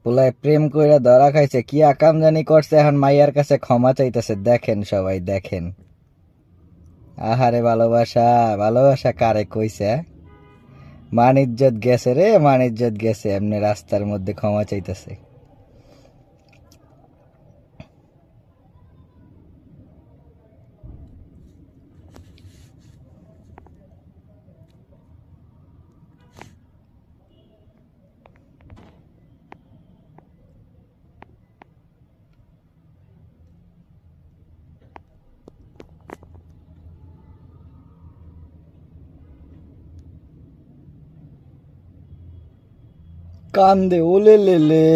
পোলায় প্রেম কইরা ধরা খাইছে, কি আকাম জানি করছে, এখন মাইয়ার কাছে ক্ষমা চাইতেছে। দেখেন সবাই দেখেন। আহারে ভালোবাসা, ভালোবাসা কারে কইছে? মান ইজ্জত গেছে রে, মান ইজ্জত গেছে, এমনি রাস্তার মধ্যে ক্ষমা চাইতেছে। কান্দে ওলে লে।